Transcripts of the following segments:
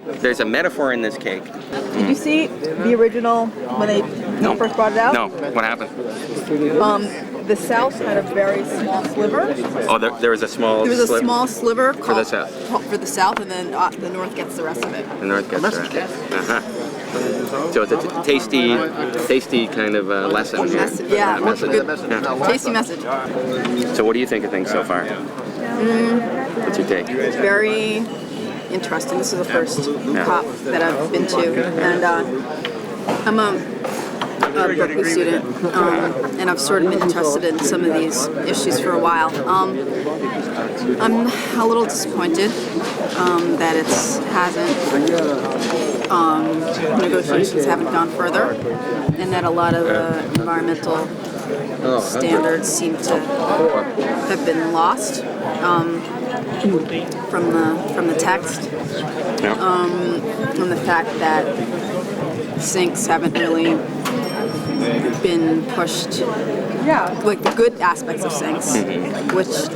There's a metaphor in this cake. Did you see the original when they first brought it out? No. What happened? The South had a very small sliver. Oh, there was a small There was a small sliver for the South. For the South, and then the North gets the rest of it. The North gets the rest. So it's a tasty kind of lesson here. Message. Tasty message. So what do you think of things so far? What's your take? It's very interesting. This is the first COP that I've been to, and I'm a Berkeley student, and I've sort of been interested in some of these issues for a while. I'm a little disappointed that negotiations haven't gone further, and that a lot of environmental standards seem to have been lost from the text, and the fact that sinks haven't really been pushed, like the good aspects of sinks, which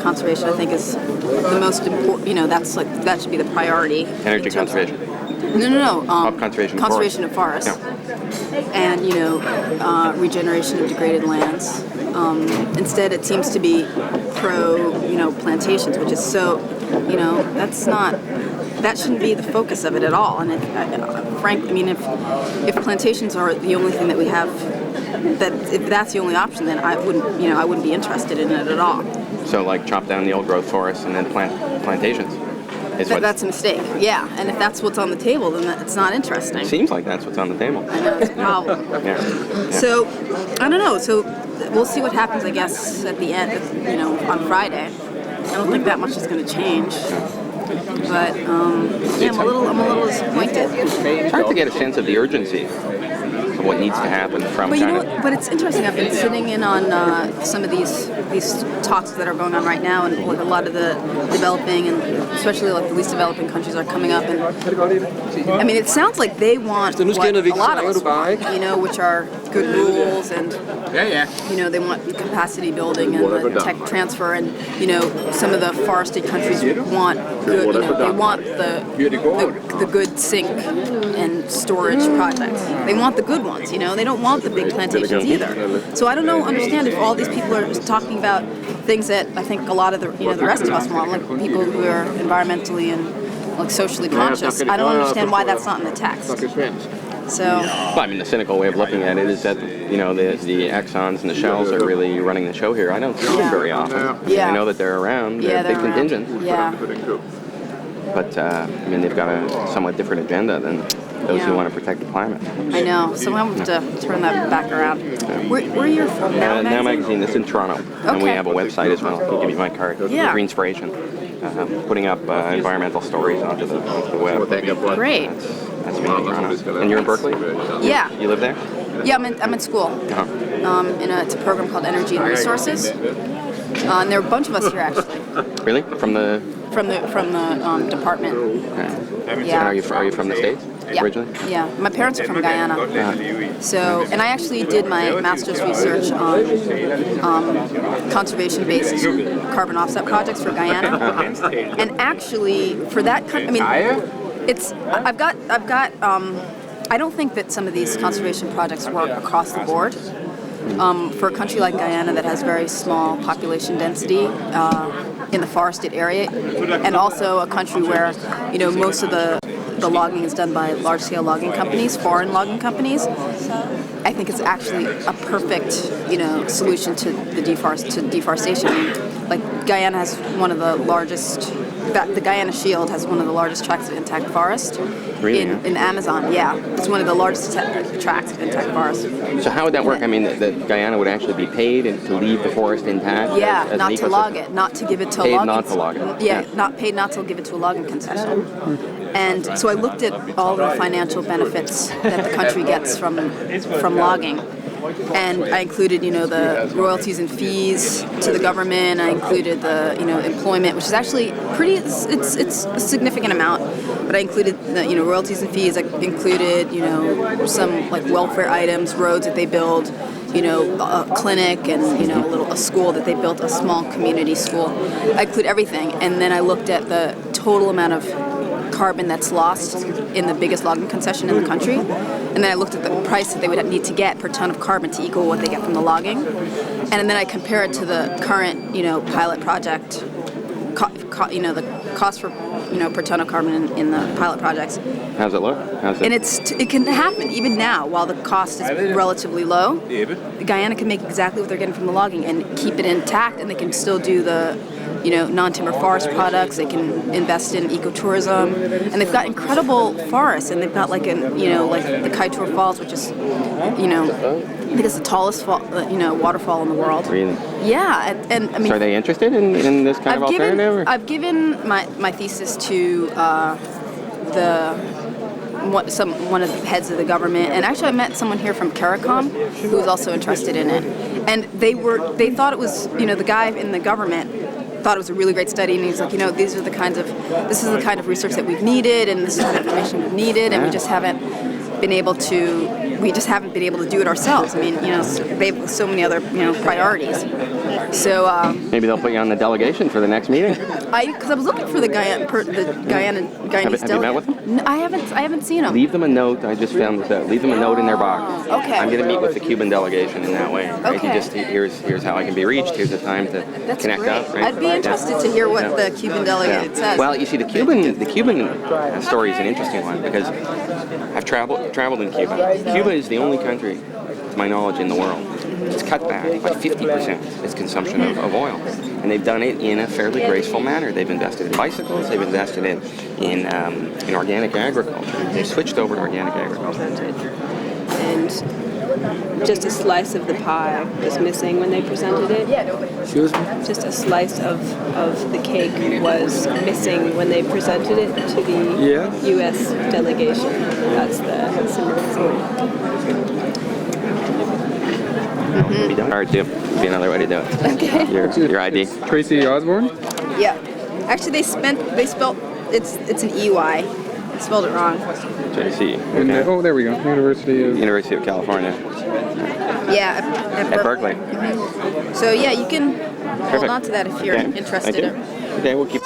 conservation I think is the most important. That should be the priority. Energy conservation. No. Conservation of forests. And regeneration of degraded lands. Instead, it seems to be pro plantations, which is so that shouldn't be the focus of it at all. And if plantations are the only thing that we have, if that's the only option, then I wouldn't be interested in it at all. So like chop down the old growth forests and then plant plantations. That's a mistake. Yeah, and if that's what's on the table, then it's not interesting. Seems like that's what's on the table. I know, it's a problem. Yeah. So I don't know. So we'll see what happens, I guess, at the end. On Friday. I don't think that much is going to change. But I'm a little disappointed. It's hard to get a sense of the urgency of what needs to happen from China. But it's interesting. I've been sitting in on some of these talks that are going on right now, and a lot of the developing and especially like the least developing countries are coming up. And it sounds like they want what a lot of us want, which are good rules and they want capacity building and the tech transfer, and some of the forested countries want good. They want the good sink and storage projects. They want the good ones. They don't want the big plantations either. So I don't understand if all these people are talking about things that I think a lot of the rest of us want, like people who are environmentally and like socially conscious. I don't understand why that's not in the text. So. Well, the cynical way of looking at it is that the Exxons and the Shells are really running the show here. I don't see them very often. Yeah. I know that they're around. They're a big contingent. Yeah. But they've got a somewhat different agenda than those who want to protect the climate. I know. So I'm going to have to turn that back around. Where are you from? Now Magazine. This is in Toronto. Okay. And we have a website as well. I'll give you my card. Yeah. Greenspiration. Putting up environmental stories onto the web. Great. That's me in Toronto. And you're in Berkeley? Yeah. You live there? Yeah, I'm in school. It's a program called Energy and Resources. And there are a bunch of us here actually. Really? From the department. Okay. Yeah. And are you from the States? Yeah. Originally? Yeah. My parents are from Guyana. So, and I actually did my master's research on conservation-based carbon offset projects for Guyana. And actually, for that I don't think that some of these conservation projects work across the board. For a country like Guyana that has very small population density in the forested area, and also a country where most of the logging is done by large-scale logging companies, foreign logging companies, I think it's actually a perfect solution to deforestation. Like Guyana has one of the largest. The Guyana Shield has one of the largest tracts of intact forest in the Amazon. Yeah, it's one of the largest tracts of intact forest. So how would that work? That Guyana would actually be paid to leave the forest intact? Yeah, not to log it, not to give it to a logging. Paid not to log it. Yeah, not paid not to give it to a logging concession. And so I looked at all the financial benefits that the country gets from logging. And I included, the royalties and fees to the government. I included the, employment, which is actually it's a significant amount. But I included the, royalties and fees. I included, some like welfare items, roads that they build, a clinic and, a school that they built, a small community school. I include everything. And then I looked at the total amount of carbon that's lost in the biggest logging concession in the country. And then I looked at the price that they would need to get per ton of carbon to equal what they get from the logging. And then I compare it to the current, pilot project, the cost for, per ton of carbon in the pilot projects. How's it look? And it can happen even now while the cost is relatively low. Guyana can make exactly what they're getting from the logging and keep it intact, and they can still do the non-timber forest products. They can invest in ecotourism, and they've got incredible forests, and they've got like the Kaieteur Falls, which is I think it's the tallest waterfall in the world. Really? Yeah, and I mean, so are they interested in this kind of alternative? I've given my thesis to one of the heads of the government, and actually I met someone here from CARICOM who was also interested in it, and they thought it was the guy in the government thought it was a really great study, and he's like, this is the kind of research that we've needed, and this is the kind of information we've needed, and we just haven't been able to do it ourselves. I mean, they have so many other priorities. So maybe they'll put you on the delegation for the next meeting. Because I was looking for the Guyanese delegate. Have you met with them? No, I haven't seen them. Leave them a note. I just found this out. Leave them a note in their box. Okay. I'm going to meet with the Cuban delegation in that way. Right? Okay. Here's how I can be reached. Here's the time to connect great. up. Right? I'd be interested to hear what the Cuban delegate says. Well, you see, the Cuban story is an interesting one because I've traveled in Cuba. Cuba is the only country, to my knowledge, in the world that's cut back by 50% its consumption of oil. And they've done it in a fairly graceful manner. They've invested in bicycles. They've invested in organic agriculture. They've switched over to organic agriculture. And just a slice of the pie was missing when they presented it. Excuse me? Just a slice of the cake was missing when they presented it to the U.S. delegation. That's the symbolism. Be done. Hard to be another way to do it. Okay. Your ID. Tracey Osborne? Yeah. Actually, they spelled it's an EY. They spelled it wrong. JC. Okay. Oh, there we go. University of California. Yeah, At Berkeley. Mm-hmm. So yeah, you can hold on to that if you're interested. Thank you. Okay, we'll keep.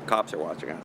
Cops are watching us.